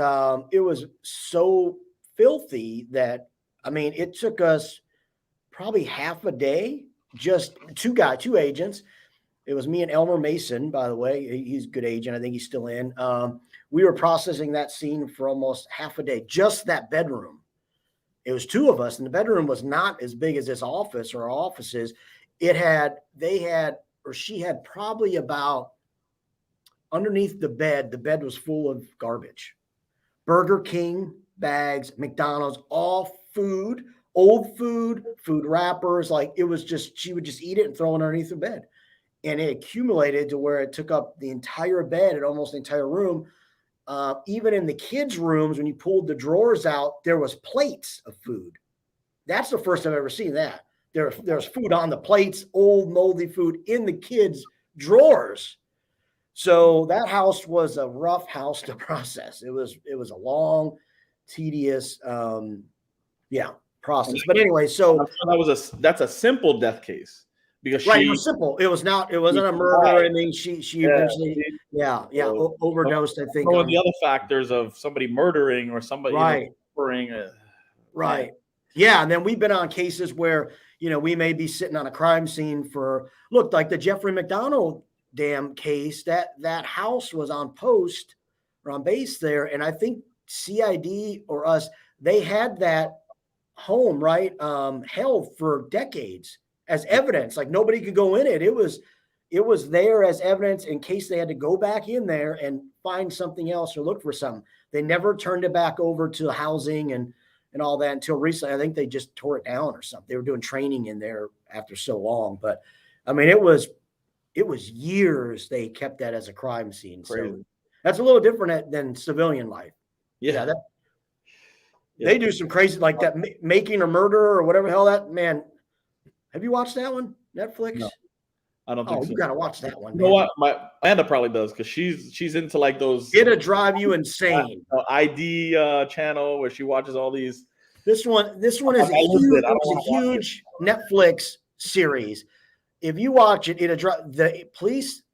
so filthy that, I mean, it took us probably half a day, just two agents. It was me and Elmer Mason, by the way. He's a good agent. I think he's still in. We were processing that scene for almost half a day, just that bedroom. It was two of us, and the bedroom was not as big as this office or our offices. She had probably about, underneath the bed was full of garbage. Burger King bags, McDonald's, all food, old food wrappers. Like, it was just, she would just eat it and throw it underneath the bed. And it accumulated to where it took up the entire bed and almost the entire room. Even in the kids' rooms, when you pulled the drawers out, there was plates of food. That's the first I've ever seen that. There's food on the plates, old moldy food in the kids' drawers. So that house was a rough house to process. It was a long, tedious, process. But anyway, so that's a simple death case. Because it was simple. It wasn't a murder. I mean, she eventually, overdosed. I think one of the other factors of somebody murdering or somebody murdering. Right. Yeah, and then we've been on cases where we may be sitting on a crime scene like the Jeffrey McDonald damn case. That house was on post or on base there, and I think CID or us, they had that home held for decades as evidence. Like, nobody could go in it. It was there as evidence in case they had to go back in there and find something else or look for something. They never turned it back over to housing and all that until recently. I think they just tore it down or something. They were doing training in there after so long. But I mean, it was years they kept that as a crime scene. Crazy. So that's a little different than civilian life. Yeah. They do some crazy, like that Making a Murderer or whatever the hell that, man. Have you watched that one? Netflix? No, I don't think so. You got to watch that one. You know what? My Amanda probably does, because she's into like those. It'll drive you insane. ID channel where she watches all these. This one is a huge Netflix series. If you watch it, it'll drive the police.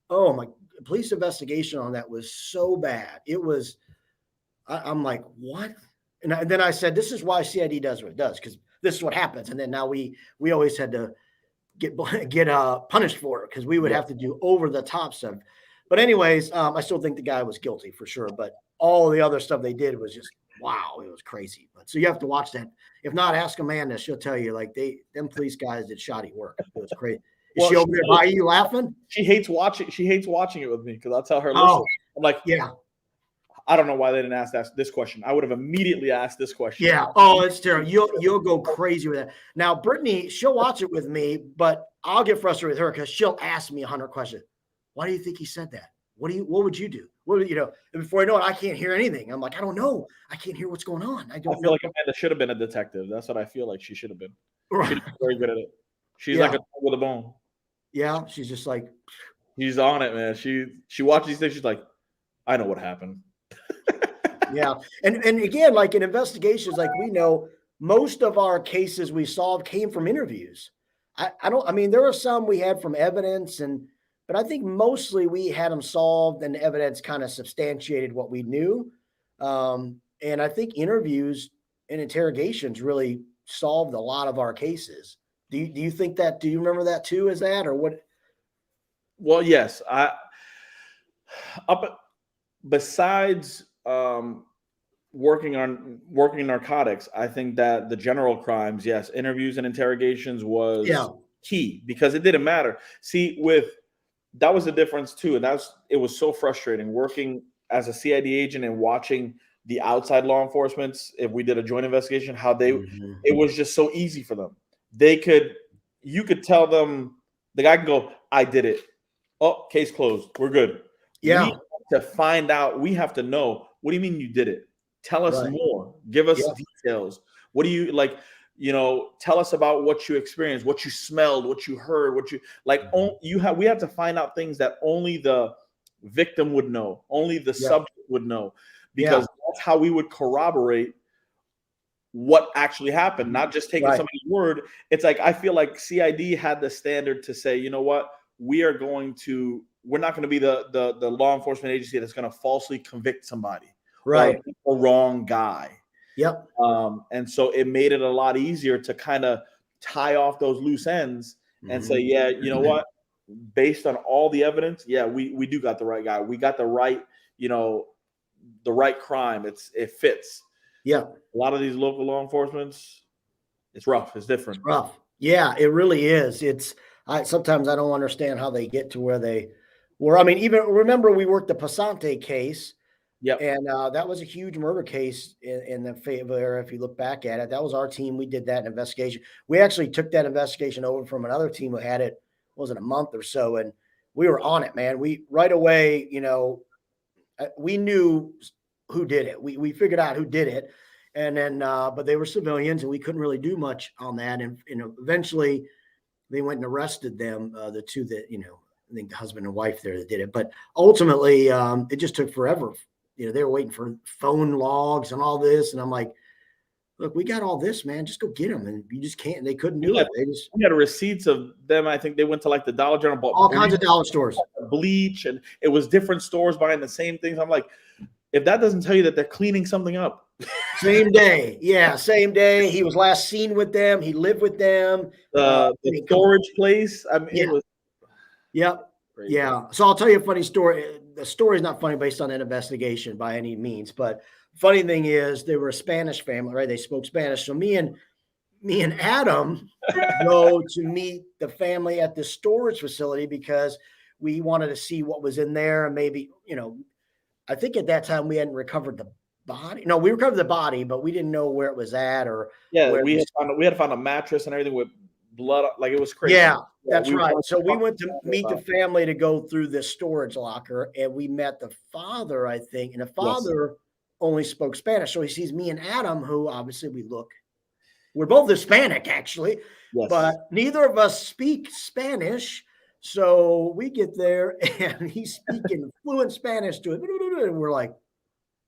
Oh my! Police investigation on that was so bad. It was. I'm like, what? And then I said, this is why CID does what it does, because this is what happens. And then now we always had to get punished for it, because we would have to do over the top stuff. But anyways, I still think the guy was guilty for sure. But all the other stuff they did was just, wow, it was crazy. But so you have to watch that. If not, ask Amanda. She'll tell you, like, them police guys did shoddy work. It was crazy. Is she over there by you laughing? She hates watching it with me because I'll tell her, listen, Oh, I'm like, yeah. I don't know why they didn't ask this question. I would have immediately asked this question. Yeah. Oh, it's terrible. You'll go crazy with that. Now, Brittany, she'll watch it with me, but I'll get frustrated with her because she'll ask me 100 questions. Why do you think he said that? What would you do? And before I know it, I can't hear anything. I'm like, I don't know. I can't hear what's going on. I feel like Amanda should have been a detective. That's what I feel like she should have been. Right. She's very good at it. She's like a dog with a bone. Yeah. She's just like, she's on it, man. She watches these things. She's like, I know what happened. Yeah. And again, like in investigations, like we know most of our cases we solved came from interviews. I mean, there were some we had from evidence but I think mostly we had them solved and the evidence kind of substantiated what we knew. And I think interviews and interrogations really solved a lot of our cases. Do you think that? Do you remember that too? Is that or what? Well, yes. Besides working narcotics, I think that the general crimes, yes, interviews and interrogations was key because it didn't matter. See, that was the difference too, and it was so frustrating working as a CID agent and watching the outside law enforcement. If we did a joint investigation, how it was just so easy for them. You could tell them, the guy can go, I did it. Oh, case closed. We're good. Yeah. We have to find out. We have to know. What do you mean you did it? Tell us more. Give us details. What do you like? Tell us about what you experienced, what you smelled, what you heard, what you like. We have to find out things that only the victim would know, only the subject would know, because that's how we would corroborate what actually happened, not just taking somebody's word. It's like, I feel like CID had the standard to say, you know what, we're not going to be the law enforcement agency that's going to falsely convict somebody, right, or a wrong guy. Yep. And so it made it a lot easier to kind of tie off those loose ends and say, yeah, you know what, based on all the evidence, we do got the right guy. We got the right, the right crime. It fits. Yeah. A lot of these local law enforcements, it's rough. It's different. It's rough. Yeah, it really is. Sometimes I don't understand how they get to where they were. I mean, even remember we worked the Pasante case. Yeah. And that was a huge murder case in the Fayetteville area. If you look back at it, that was our team. We did that investigation. We actually took that investigation over from another team who had it, wasn't a month or so. And we were on it, man. We right away, we knew who did it. We figured out who did it. And then, but they were civilians and we couldn't really do much on that. And eventually they went and arrested them, the two that, I think the husband and wife there that did it. But ultimately, it just took forever. They were waiting for phone logs and all this. And I'm like, look, we got all this, man. Just go get them. And you just can't. They couldn't do it. We had receipts of them. I think they went to like the Dollar General, bought all kinds of dollar stores, bleach, and it was different stores buying the same things. I'm like, if that doesn't tell you that they're cleaning something up. Same day. Yeah, same day. He was last seen with them. He lived with them. The storage place. I mean, it was. Yep. Crazy. Yeah. So I'll tell you a funny story. The story is not funny based on an investigation by any means, but funny thing is they were a Spanish family, right? They spoke Spanish. So me and Adam go to meet the family at this storage facility because we wanted to see what was in there. And maybe, I think at that time we hadn't recovered the body. No, we recovered the body, but we didn't know where it was at we had to find a mattress and everything with blood. Like it was crazy. Yeah, that's right. So we went to meet the family to go through this storage locker and we met the father, I think. And the father only spoke Spanish. So he sees me and Adam, who obviously we're both Hispanic actually, but neither of us speak Spanish. So we get there and he's speaking fluent Spanish to it. And we're like,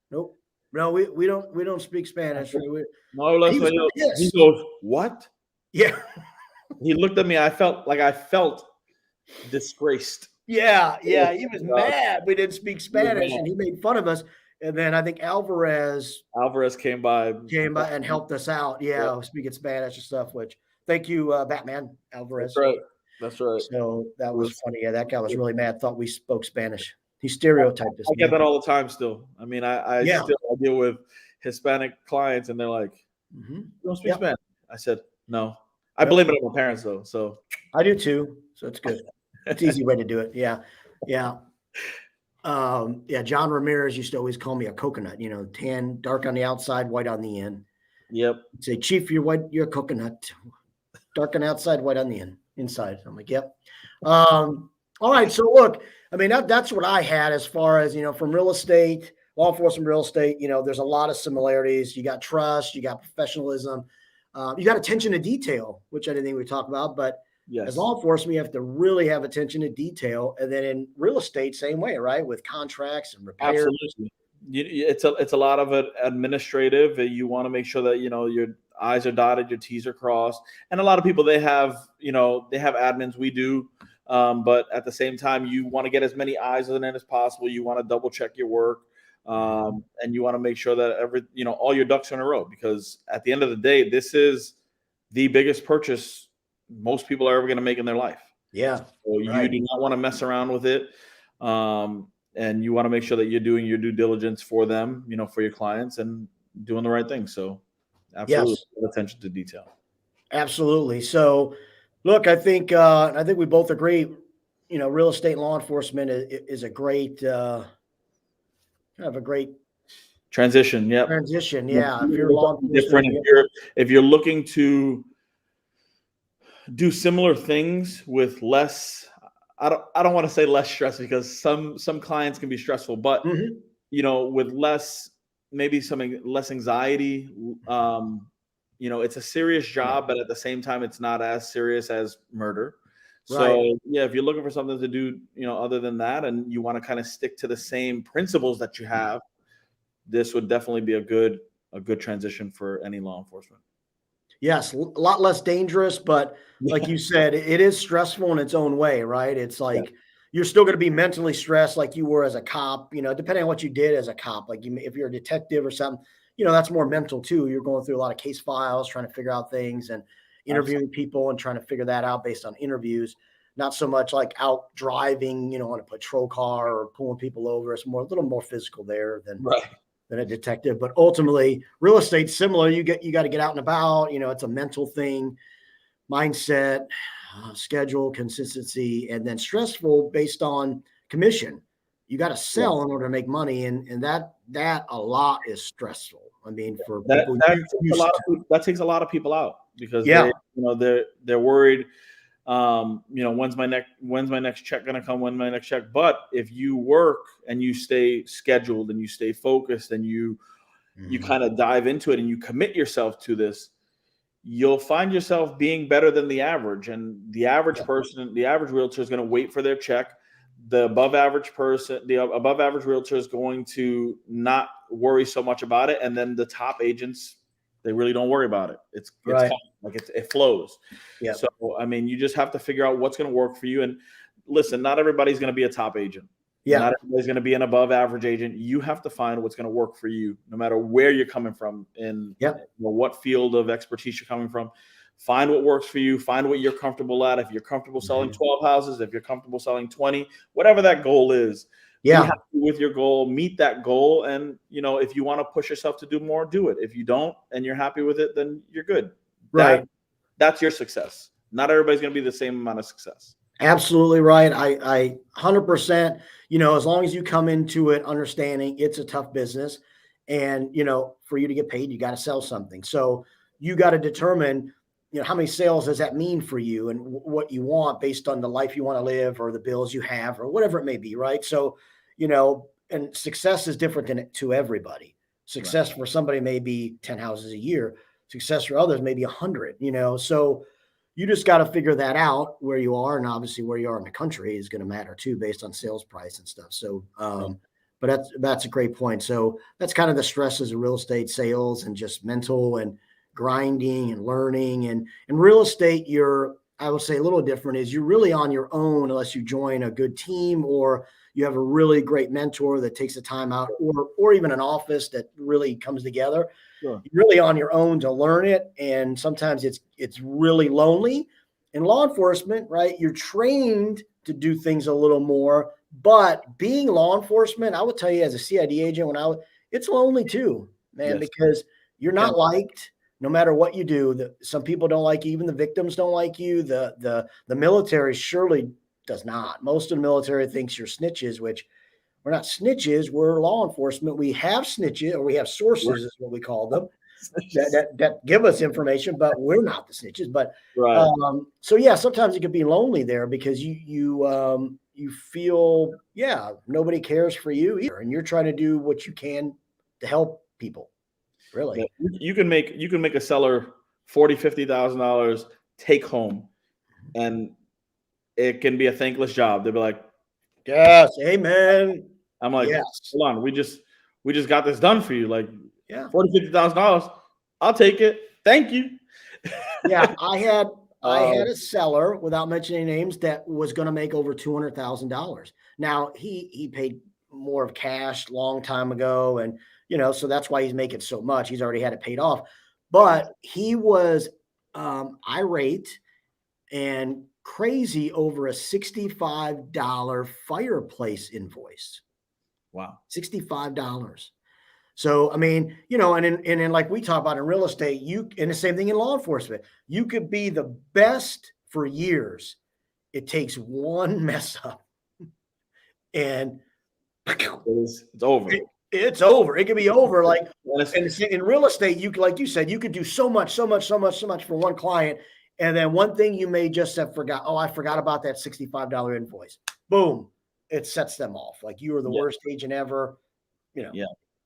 nope, no, we don't speak Spanish. He goes, what? Yeah. He looked at me. I felt disgraced. Yeah. He was mad. We didn't speak Spanish and he made fun of us. And then I think Alvarez came by and helped us out. Yeah. Speaking Spanish and stuff, which thank you, Batman Alvarez. That's right. So that was funny. Yeah, that guy was really mad. Thought we spoke Spanish. He stereotyped us. I get that all the time still. I mean, I deal with Hispanic clients and they're like, you don't speak Spanish. I said, no. I blame it on my parents though. So I do too. So it's good. It's an easy way to do it. Yeah. Yeah. John Ramirez used to always call me a coconut, tan, dark on the outside, white on the end. Yep. He'd say, Chief, you're white, you're a coconut, dark on the outside, white on the inside. I'm like, yep. All right. So look, I mean, that's what I had as far as, from real estate, law enforcement, real estate, there's a lot of similarities. You got trust, you got professionalism, you got attention to detail, which I didn't think we talked about, but yes. As law enforcement, you have to really have attention to detail. And then in real estate, same way, right? With contracts and repairs. Absolutely. It's a lot of it administrative. You want to make sure that, your I's are dotted, your T's are crossed. And a lot of people, they have admins. We do. But at the same time, you want to get as many eyes on it as possible. You want to double check your work. And you want to make sure that all your ducks are in a row, because at the end of the day, this is the biggest purchase most people are ever going to make in their life. Yeah. So you do not want to mess around with it. And you want to make sure that you're doing your due diligence for them, for your clients, and doing the right thing. So absolutely, yes. Attention to detail. Absolutely. So look, I think we both agree, real estate and law enforcement is a great, kind of a great transition. Yeah. Transition. Yeah. If you're law enforcement, different, if you're looking to do similar things with less, I don't want to say less stress, because some clients can be stressful, but with maybe less anxiety. It's a serious job, but at the same time, it's not as serious as murder. So if you're looking for something to do, other than that, and you want to kind of stick to the same principles that you have, this would definitely be a good transition for any law enforcement. Yes, a lot less dangerous, but like you said, it is stressful in its own way, right? It's like you're still going to be mentally stressed like you were as a cop, depending on what you did as a cop. Like if you're a detective or something, that's more mental too. You're going through a lot of case files, trying to figure out things and interviewing people and trying to figure that out based on interviews. Not so much like out driving, on a patrol car or pulling people over. It's a little more physical there than a detective. But ultimately, real estate's similar. You got to get out and about. It's a mental thing, mindset, schedule, consistency, and then stressful based on commission. You got to sell in order to make money, and that a lot is stressful. I mean, for people, that takes a lot of people out, because they're worried. When's my next check going to come? When's my next check? But if you work and you stay scheduled and you stay focused and you kind of dive into it and you commit yourself to this, you'll find yourself being better than the average. And the average person, the average realtor, is going to wait for their check. The above average realtor is going to not worry so much about it. And then the top agents, they really don't worry about it. It's fun. Like it flows. Yeah. So, I mean, you just have to figure out what's going to work for you. And listen, not everybody's going to be a top agent. Yeah. Not everybody's going to be an above average agent. You have to find what's going to work for you, no matter where you're coming from and what field of expertise you're coming from. Find what works for you. Find what you're comfortable at. If you're comfortable selling 12 houses, if you're comfortable selling 20, whatever that goal is, be happy with your goal, meet that goal. And, if you want to push yourself to do more, do it. If you don't, and you're happy with it, then you're good. Right. That's your success. Not everybody's going to be the same amount of success. Absolutely right. I 100%, as long as you come into it understanding it's a tough business, and, for you to get paid, you got to sell something. So you got to determine, how many sales does that mean for you, and what you want based on the life you want to live or the bills you have or whatever it may be. Right. So, and success is different to everybody. Success for somebody may be 10 houses a year. Success for others may be 100, so you just got to figure that out where you are. And obviously where you are in the country is going to matter too, based on sales price and stuff. So, but that's a great point. So that's kind of the stresses of real estate sales, and just mental and grinding and learning. And in real estate, I would say a little different is you're really on your own unless you join a good team, or you have a really great mentor that takes the time out, or even an office that really comes together. Sure. You're really on your own to learn it. And sometimes it's really lonely. In law enforcement, right, you're trained to do things a little more, but being law enforcement, I would tell you as a CID agent, it's lonely too, man, because you're not liked. no matter what you do, some people don't like you, even the victims don't like you. The military surely does not. Most of the military thinks you're snitches, which we're not snitches. We're law enforcement. We have snitches, or we have sources, is what we call them, that give us information, but we're not the snitches. But Right. so yeah, sometimes it can be lonely there because you feel, yeah, nobody cares for you either, and you're trying to do what you can to help people. Really, Yeah, you can make a seller $40,000-$50,000 take home, and it can be a thankless job. They'll be like, yes, amen. I'm like, Yes, hold on, we just got this done for you. Like, yeah, $40,000-$50,000, I'll take it. Thank you. yeah. I had a seller, without mentioning names, that was going to make over $200,000. Now he paid more of cash long time ago, and so that's why he's making so much. He's already had it paid off, but he was irate and crazy over a $65 fireplace invoice. Wow. $65. So, I mean, and like we talk about in real estate, and the same thing in law enforcement, you could be the best for years. It takes one mess up and It's over. It's over. It can be over. Like, and in real estate, like you said, you could do so much for one client. And then one thing you may just have forgot. Oh, I forgot about that $65 invoice. Boom. It sets them off. Like, you are the worst agent ever. Yeah.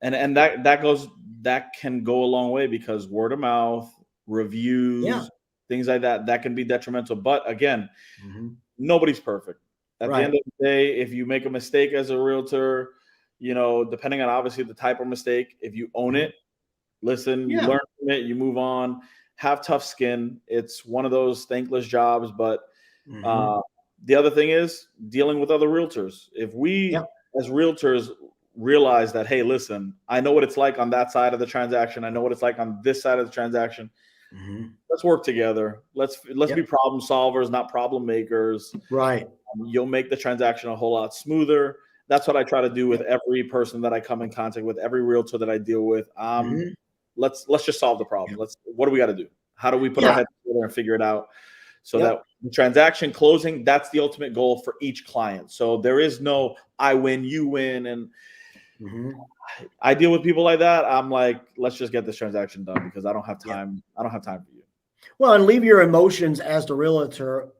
And that can go a long way, because word of mouth, reviews, things like that can be detrimental. But again, nobody's perfect. At the end of the day, if you make a mistake as a realtor, depending on obviously the type of mistake, if you own it, listen, you learn from it, you move on, have tough skin. It's one of those thankless jobs. But the other thing is dealing with other realtors. If we as realtors realize that, hey, listen, I know what it's like on that side of the transaction, I know what it's like on this side of the transaction. Let's work together. Let's be problem solvers, not problem makers. Right. You'll make the transaction a whole lot smoother. That's what I try to do with every person that I come in contact with, every realtor that I deal with. Let's just solve the problem. What do we got to do? How do we put our heads together and figure it out so that the transaction closing, that's the ultimate goal for each client. So there is no I win, you win. And I deal with people like that. I'm like, let's just get this transaction done, because I don't have time. I don't have time for you. Well, and leave your emotions as the realtor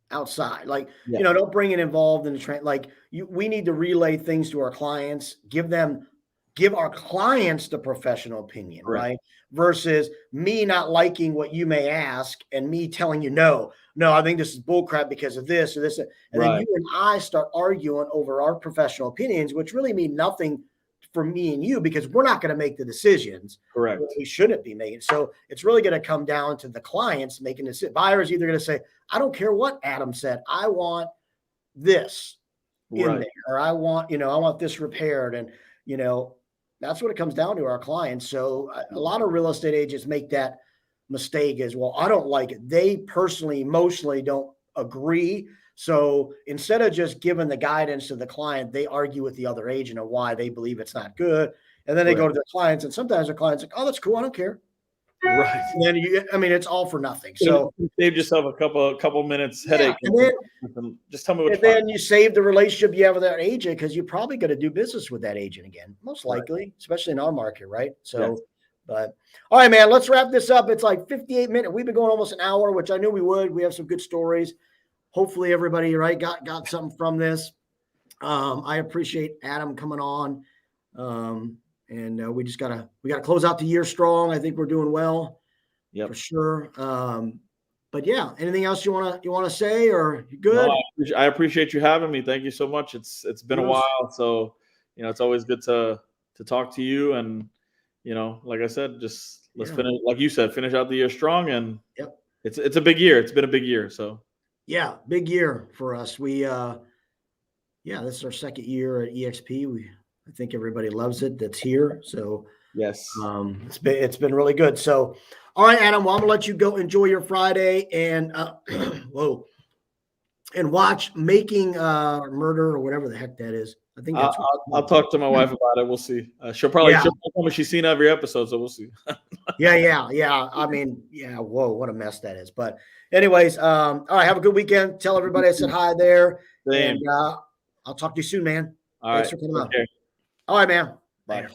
outside. Like, don't bring it involved in the we need to relay things to our clients, give our clients the professional opinion, right? Versus me not liking what you may ask and me telling you, no, I think this is bullcrap because of this or this. And then you and I start arguing over our professional opinions, which really mean nothing for me and you, because we're not going to make the decisions. Correct. We shouldn't be making. So it's really going to come down to the clients making this. Buyers either going to say, I don't care what Adam said, I want this in there, or I want this repaired. And, that's what it comes down to, our clients. So a lot of real estate agents make that mistake as well. I don't like it. They personally, emotionally don't agree. So instead of just giving the guidance to the client, they argue with the other agent on why they believe it's not good. And then they go to their clients, and sometimes their clients are like, oh, that's cool, I don't care. Right. And then it's all for nothing. So you save yourself a couple minutes headache. And just tell me what. And then you save the relationship you have with that agent, because you're probably going to do business with that agent again, most likely, especially in our market, right? So, but all right, man, let's wrap this up. It's like 58 minutes. We've been going almost an hour, which I knew we would. We have some good stories. Hopefully everybody got something from this. I appreciate Adam coming on. And we got to close out the year strong. I think we're doing well, for sure. But yeah, anything else you want to say, or you good? No, I appreciate you having me. Thank you so much. It's been a while, so it's always good to talk to you. And like I said, just let's finish, like you said, finish out the year strong. And it's a big year. It's been a big year. So big year for us. We this is our second year at EXP. I think everybody loves it that's here. So yes, it's been really good. So, all right, Adam, well, I'm gonna let you go enjoy your Friday and and watch Making Murder, or whatever the heck that is. I think that's I'll talk to my wife about it. We'll see. She'll probably tell me she's seen every episode, so we'll see. Yeah. I mean, yeah. Whoa, what a mess that is. But anyways, all right. Have a good weekend. Tell everybody I said hi there. Same. And I'll talk to you soon, man. All Thanks right. for coming on. Okay. All right, man. Bye. Later.